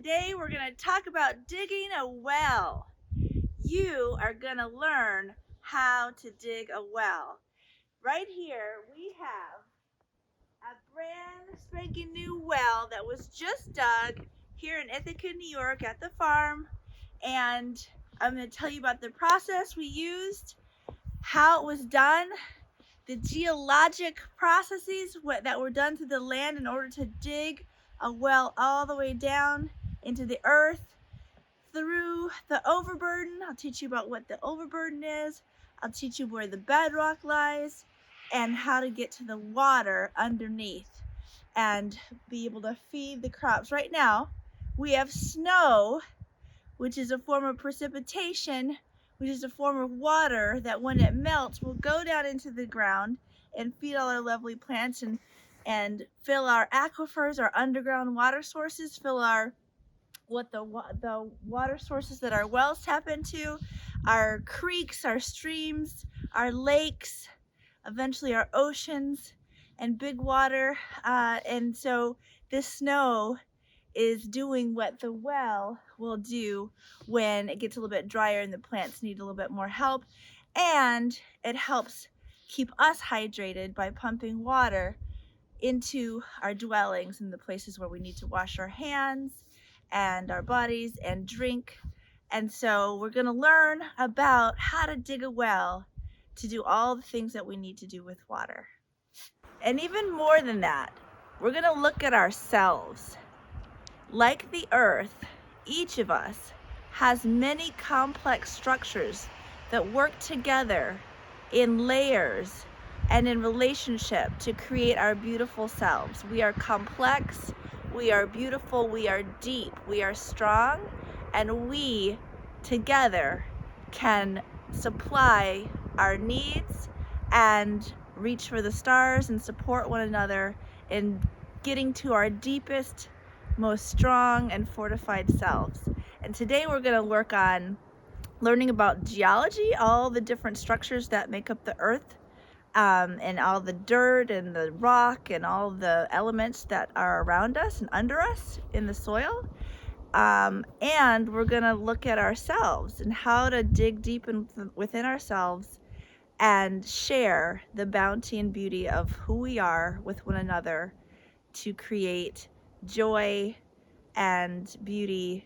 Today we're going to talk about digging a well. You are going to learn how to dig a well. Right here we have a brand spanking new well that was just dug here in Ithaca, New York at the farm. And I'm going to tell you about the process we used, how it was done, the geologic processes that were done to the land in order to dig a well all the way down into the earth through the overburden. I'll teach you about what the overburden is. I'll teach you where the bedrock lies and how to get to the water underneath and be able to feed the crops. Right now, we have snow, which is a form of precipitation, which is a form of water that when it melts will go down into the ground and feed all our lovely plants and fill our aquifers, our underground water sources, fill our the water sources that our wells tap into, our creeks, our streams, our lakes, eventually our oceans and big water. And so this snow is doing what the well will do when it gets a little bit drier and the plants need a little bit more help. And it helps keep us hydrated by pumping water into our dwellings and the places where we need to wash our hands and our bodies and drink. And so we're going to learn about how to dig a well to do all the things that we need to do with water. And even more than that, we're going to look at ourselves. Like the earth, each of us has many complex structures that work together in layers and in relationship to create our beautiful selves. We are complex, we are beautiful, we are deep, we are strong, and we together can supply our needs and reach for the stars and support one another in getting to our deepest, most strong and fortified selves. And today we're going to work on learning about geology, all the different structures that make up the earth, and all the dirt and the rock and all the elements that are around us and under us in the soil. And we're going to look at ourselves and how to dig deep within ourselves and share the bounty and beauty of who we are with one another to create joy and beauty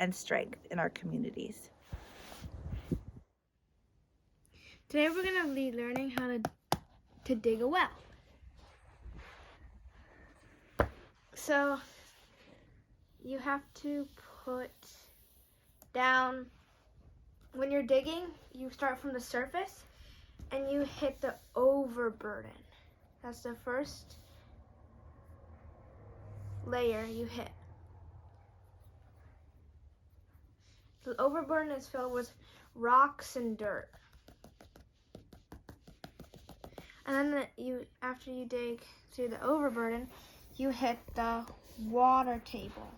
and strength in our communities. Today we're going to be learning how to dig a well. So you have to put down, when you're digging, you start from the surface and you hit the overburden. That's the first layer you hit. The overburden is filled with rocks and dirt. And then after you dig through the overburden, you hit the water table.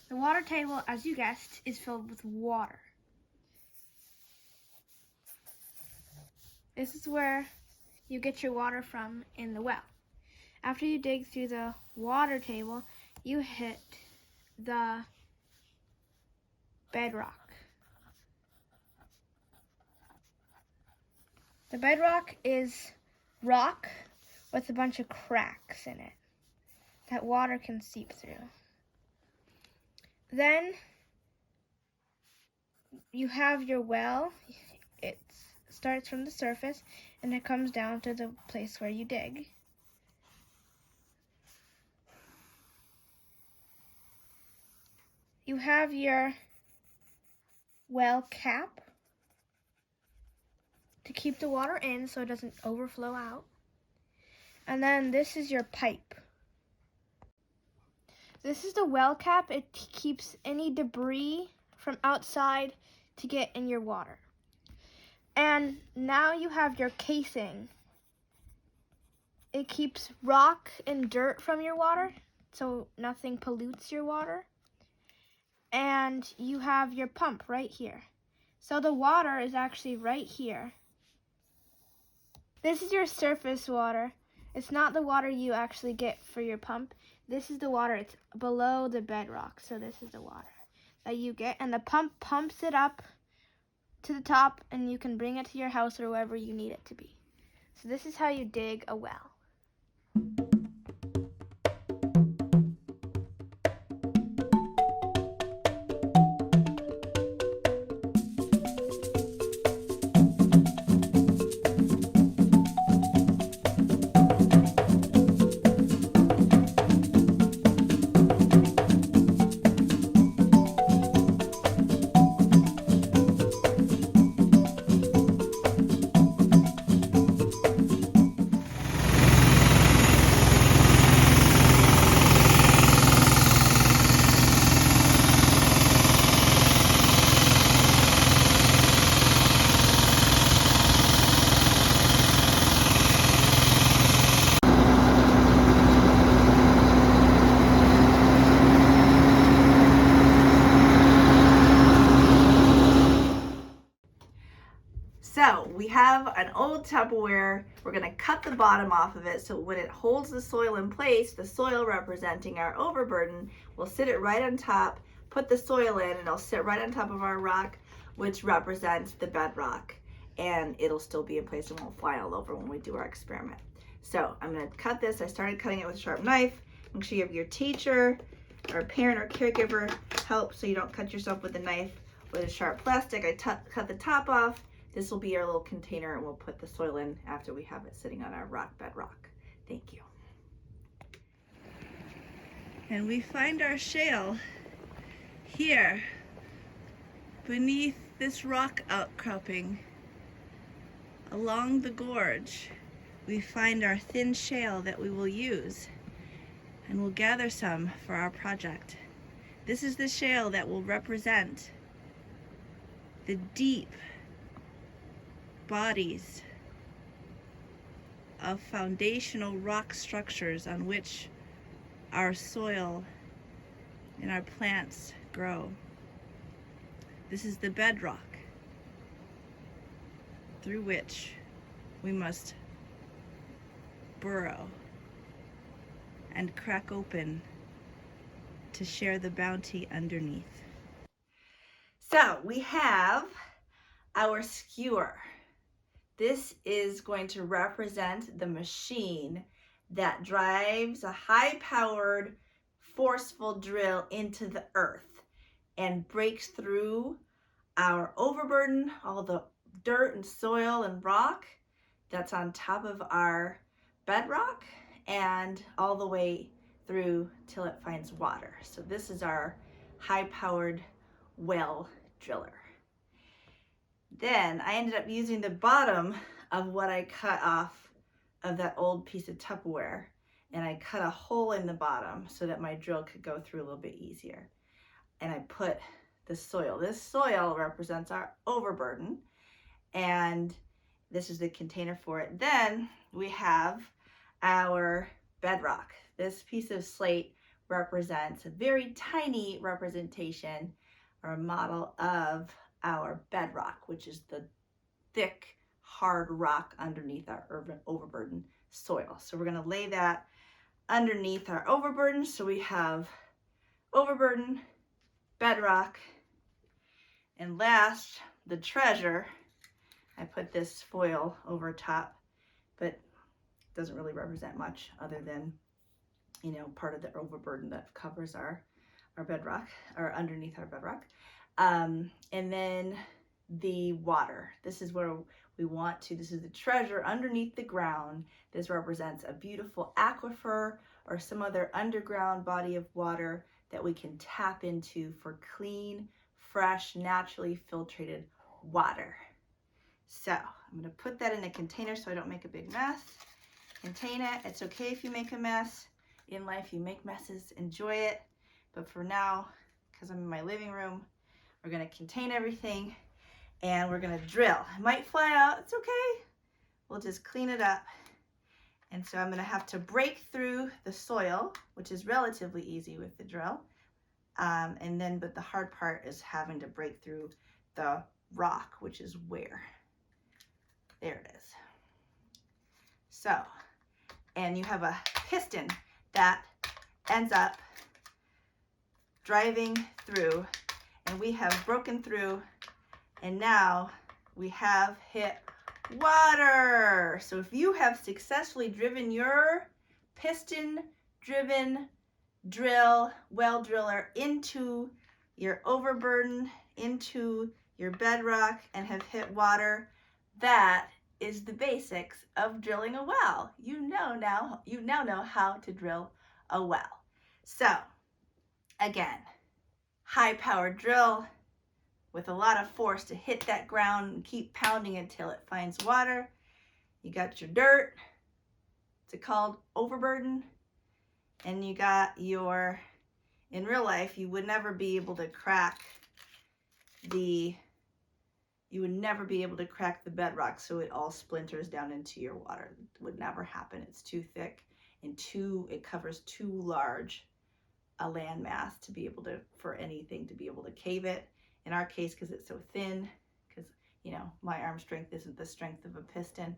The water table, as you guessed, is filled with water. This is where you get your water from in the well. After you dig through the water table, you hit the bedrock. The bedrock is rock with a bunch of cracks in it that water can seep through. Then you have your well. It starts from the surface and it comes down to the place where you dig. You have your well cap to keep the water in so it doesn't overflow out. And then this is your pipe. This is the well cap. It keeps any debris from outside to get in your water. And now you have your casing. It keeps rock and dirt from your water so nothing pollutes your water. And you have your pump right here. So the water is actually right here. This is your surface water, It's not the water you actually get for your pump. This is the water. It's below the bedrock. So this is the water that you get. And the pump pumps it up to the top, and you can bring it to your house or wherever you need it to be. So this is how you dig a well. So we have an old Tupperware. We're going to cut the bottom off of it so when it holds the soil in place, the soil representing our overburden, we'll sit it right on top, put the soil in, and it'll sit right on top of our rock, which represents the bedrock. And it'll still be in place and won't fly all over when we do our experiment. So I'm going to cut this. I started cutting it with a sharp knife. Make sure you have your teacher or parent or caregiver help so you don't cut yourself with a knife with a sharp plastic. I cut the top off. This will be our little container, and we'll put the soil in after we have it sitting on our bedrock. Thank you. And we find our shale here beneath this rock outcropping along the gorge. We find our thin shale that we will use, and we'll gather some for our project. This is the shale that will represent the deep bodies of foundational rock structures on which our soil and our plants grow. This is the bedrock through which we must burrow and crack open to share the bounty underneath. So we have our skewer. This is going to represent the machine that drives a high-powered, forceful drill into the earth and breaks through our overburden, all the dirt and soil and rock that's on top of our bedrock, and all the way through till it finds water. So this is our high-powered well driller. Then I ended up using the bottom of what I cut off of that old piece of Tupperware, and I cut a hole in the bottom so that my drill could go through a little bit easier. And I put the soil. This soil represents our overburden, and this is the container for it. Then we have our bedrock. This piece of slate represents a very tiny representation or a model of our bedrock, which is the thick, hard rock underneath our overburden soil. So we're going to lay that underneath our overburden. So we have overburden, bedrock, and last, the treasure. I put this foil over top, but it doesn't really represent much other than, you know, part of the overburden that covers our bedrock, or underneath our bedrock. And then the water. This is where we want to, this is the treasure underneath the ground. This represents a beautiful aquifer or some other underground body of water that we can tap into for clean, fresh, naturally filtered water. So I'm going to put that in a container so I don't make a big mess. Contain it. It's okay if you make a mess. In life, you make messes. Enjoy it. But for now, because I'm in my living room, we're going to contain everything and we're going to drill. It might fly out. It's okay. We'll just clean it up. And so I'm going to have to break through the soil, which is relatively easy with the drill. But the hard part is having to break through the rock, which is where. There it is. So, and you have a piston that ends up driving through, and we have broken through, and now we have hit water. So if you have successfully driven your piston-driven well driller into your overburden, into your bedrock, and have hit water, that is the basics of drilling a well. You now know how to drill a well. So again, high-powered drill with a lot of force to hit that ground and keep pounding until it finds water. You got your dirt, it's called overburden, and you got your, in real life, you would never be able to crack the bedrock so it all splinters down into your water. It would never happen. It's too thick and it covers too large a landmass to be able to, for anything to be able to cave it. In our case, because it's so thin, because my arm strength isn't the strength of a piston,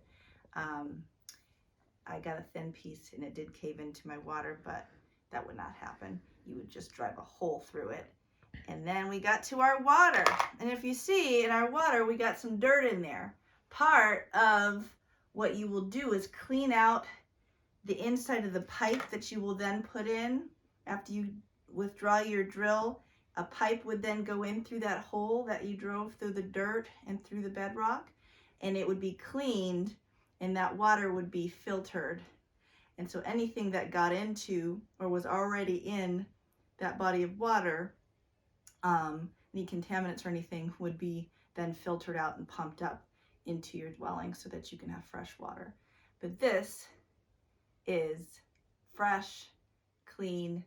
I got a thin piece and it did cave into my water, but that would not happen. You would just drive a hole through it. And then we got to our water. And if you see in our water, we got some dirt in there. Part of what you will do is clean out the inside of the pipe that you will then put in after you withdraw your drill. A pipe would then go in through that hole that you drove through the dirt and through the bedrock, and it would be cleaned, and that water would be filtered. And so anything that got into or was already in that body of water, any contaminants or anything, would be then filtered out and pumped up into your dwelling so that you can have fresh water. But this is fresh, clean,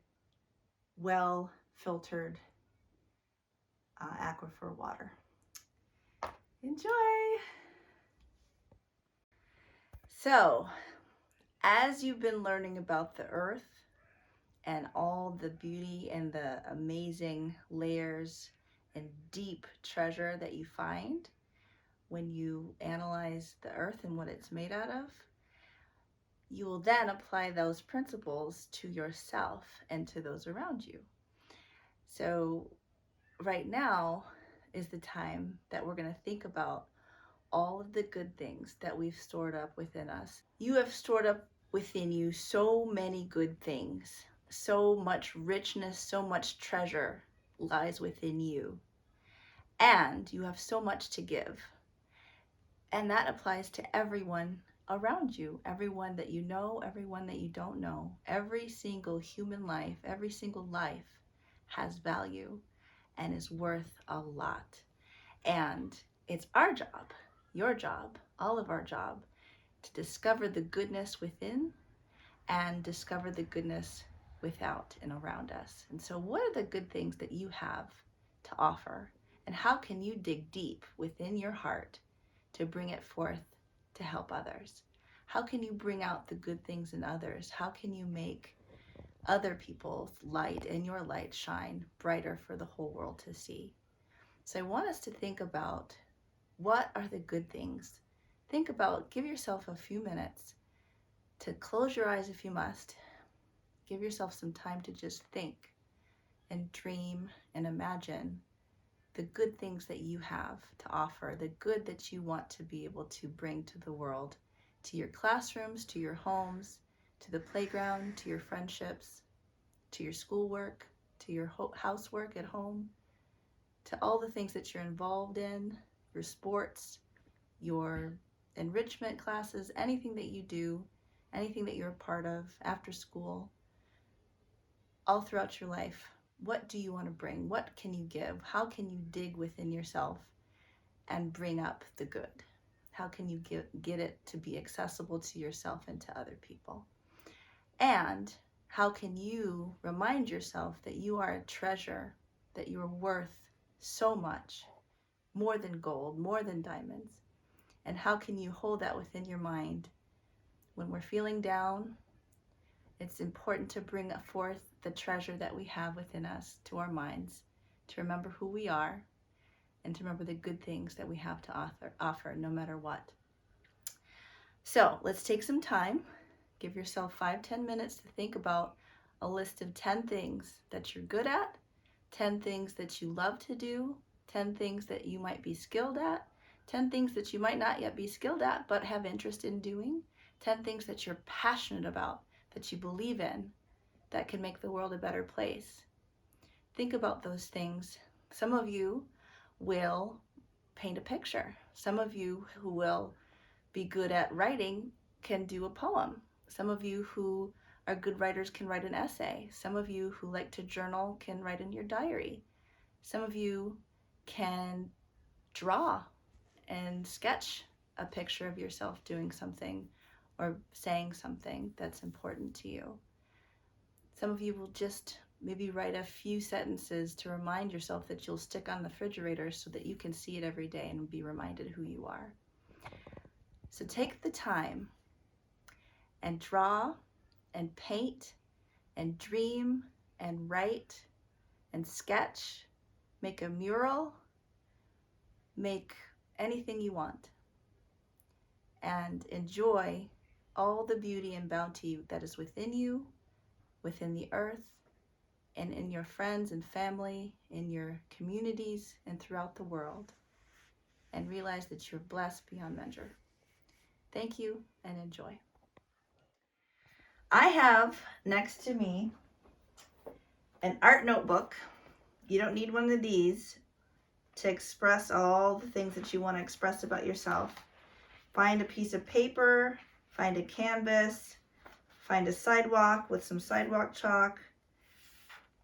well filtered aquifer water. Enjoy! So, as you've been learning about the earth and all the beauty and the amazing layers and deep treasure that you find when you analyze the earth and what it's made out of, you will then apply those principles to yourself and to those around you. So right now is the time that we're going to think about all of the good things that we've stored up within us. You have stored up within you so many good things. So much richness, so much treasure lies within you. And you have so much to give. And that applies to everyone around you, everyone that you know, everyone that you don't know. Every single human life, every single life has value and is worth a lot. And it's our job, your job, all of our job, to discover the goodness within and discover the goodness without and around us. And so what are the good things that you have to offer? And how can you dig deep within your heart to bring it forth to help others? How can you bring out the good things in others? How can you make other people's light and your light shine brighter for the whole world to see? So I want us to think about, what are the good things? Think about, give yourself a few minutes to close your eyes if you must. Give yourself some time to just think and dream and imagine the good things that you have to offer, the good that you want to be able to bring to the world, to your classrooms, to your homes, to the playground, to your friendships, to your schoolwork, to your housework at home, to all the things that you're involved in, your sports, your enrichment classes, anything that you do, anything that you're a part of after school, all throughout your life. What do you want to bring? What can you give? How can you dig within yourself and bring up the good? How can you get it to be accessible to yourself and to other people? And how can you remind yourself that you are a treasure, that you are worth so much, more than gold, more than diamonds? And how can you hold that within your mind when we're feeling down? It's important to bring forth the treasure that we have within us to our minds, to remember who we are, and to remember the good things that we have to offer no matter what. So let's take some time Give yourself 5-10 minutes to think about a list of 10 things that you're good at, 10 things that you love to do, 10 things that you might be skilled at, 10 things that you might not yet be skilled at but have interest in doing, 10 things that you're passionate about, that you believe in, that can make the world a better place. Think about those things. Some of you will paint a picture. Some of you who will be good at writing can do a poem. Some of you who are good writers can write an essay. Some of you who like to journal can write in your diary. Some of you can draw and sketch a picture of yourself doing something or saying something that's important to you. Some of you will just maybe write a few sentences to remind yourself that you'll stick on the refrigerator so that you can see it every day and be reminded who you are. So take the time and draw and paint and dream and write and sketch, make a mural, make anything you want, and enjoy all the beauty and bounty that is within you, within the earth, and in your friends and family, in your communities, and throughout the world, and realize that you're blessed beyond measure. Thank you and enjoy. I have next to me an art notebook. You don't need one of these to express all the things that you want to express about yourself. Find a piece of paper, find a canvas, find a sidewalk with some sidewalk chalk,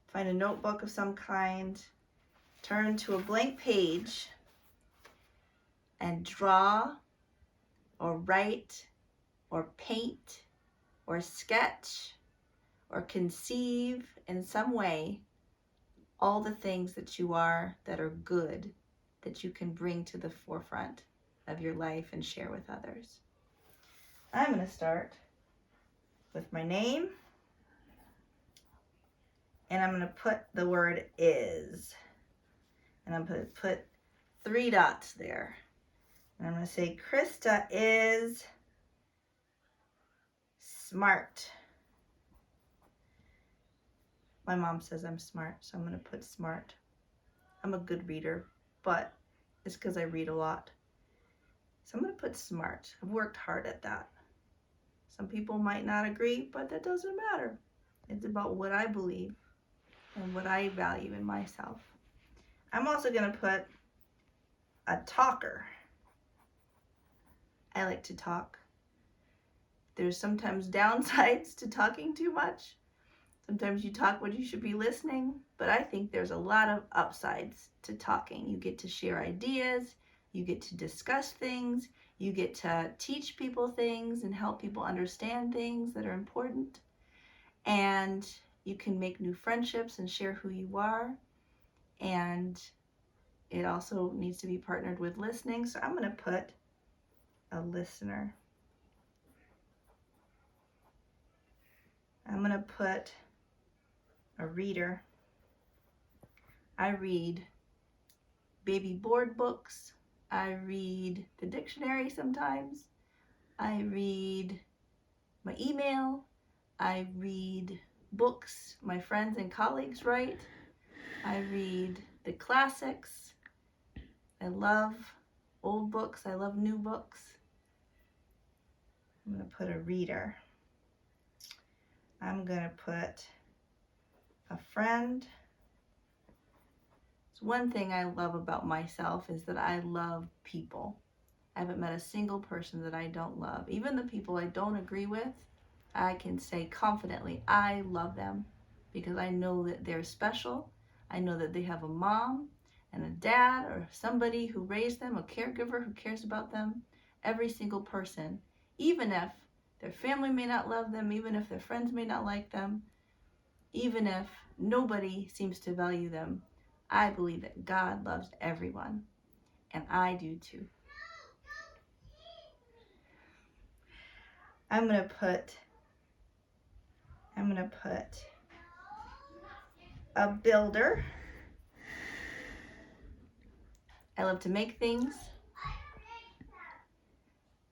find a notebook of some kind, turn to a blank page and draw or write or paint or sketch or conceive in some way all the things that you are that are good, that you can bring to the forefront of your life and share with others. I'm going to start with my name, and I'm going to put the word is, and I'm going to put 3 dots there. And I'm going to say Krista is smart. My mom says I'm smart, so I'm going to put smart. I'm a good reader, but it's because I read a lot. So I'm going to put smart. I've worked hard at that. Some people might not agree, but that doesn't matter. It's about what I believe and what I value in myself. I'm also going to put a talker. I like to talk. There's sometimes downsides to talking too much. Sometimes you talk when you should be listening, but I think there's a lot of upsides to talking. You get to share ideas, you get to discuss things, you get to teach people things and help people understand things that are important, and you can make new friendships and share who you are, and it also needs to be partnered with listening, so I'm going to put a listener. I'm going to put a reader. I read baby board books. I read the dictionary sometimes. I read my email. I read books my friends and colleagues write. I read the classics. I love old books. I love new books. I'm going to put a reader. I'm going to put a friend. So one thing I love about myself is that I love people. I haven't met a single person that I don't love. Even the people I don't agree with, I can say confidently, I love them because I know that they're special. I know that they have a mom and a dad or somebody who raised them, a caregiver who cares about them. Every single person, even if their family may not love them, even if their friends may not like them, even if nobody seems to value them, I believe that God loves everyone, and I do too. I'm gonna put a builder. I love to make things.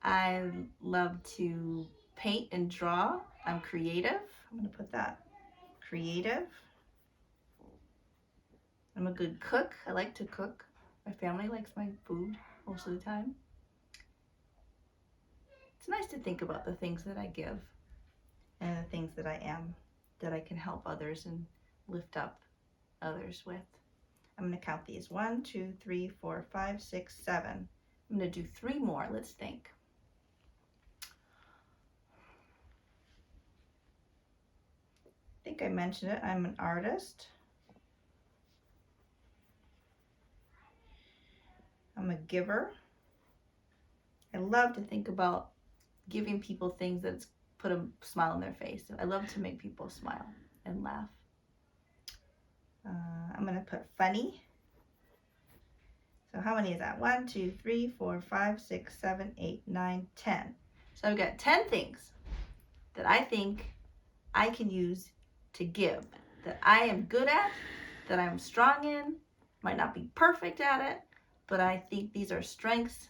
I love to paint and draw. I'm creative. I'm going to put that. Creative. I'm a good cook. I like to cook. My family likes my food most of the time. It's nice to think about the things that I give and the things that I am, that I can help others and lift up others with. I'm going to count these. 1, 2, 3, 4, 5, 6, 7. I'm going to do 3 more. Let's think. I think I mentioned it. I'm an artist. I'm a giver. I love to think about giving people things that put a smile on their face. I love to make people smile and laugh. I'm going to put funny. So how many is that? 1, 2, 3, 4, 5, 6, 7, 8, 9, 10. So I've got 10 things that I think I can use to give, that I am good at, that I'm strong in, might not be perfect at it, but I think these are strengths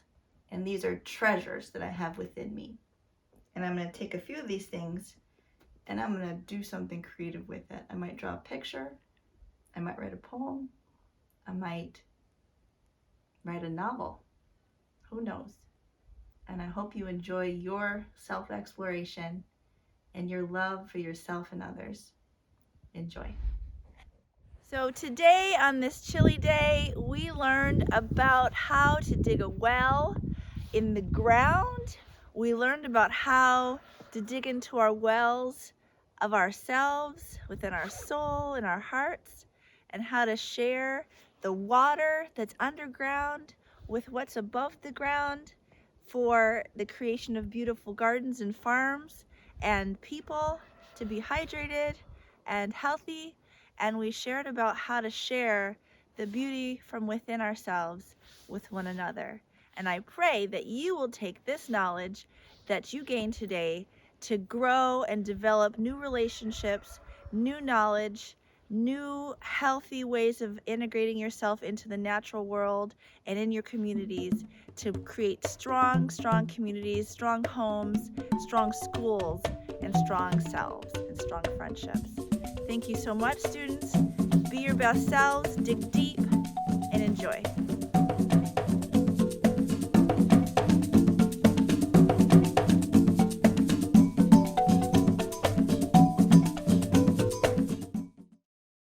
and these are treasures that I have within me. And I'm going to take a few of these things and I'm going to do something creative with it. I might draw a picture. I might write a poem. I might write a novel. Who knows? And I hope you enjoy your self-exploration and your love for yourself and others. Enjoy. So today on this chilly day, we learned about how to dig a well in the ground. We learned about how to dig into our wells of ourselves, within our soul and our hearts, and how to share the water that's underground with what's above the ground for the creation of beautiful gardens and farms and people to be hydrated and healthy. And we shared about how to share the beauty from within ourselves with one another. And I pray that you will take this knowledge that you gained today to grow and develop new relationships, new knowledge, new healthy ways of integrating yourself into the natural world and in your communities to create strong communities, strong homes, strong schools, and strong selves and strong friendships. Thank you so much, students. Be your best selves, dig deep, and enjoy.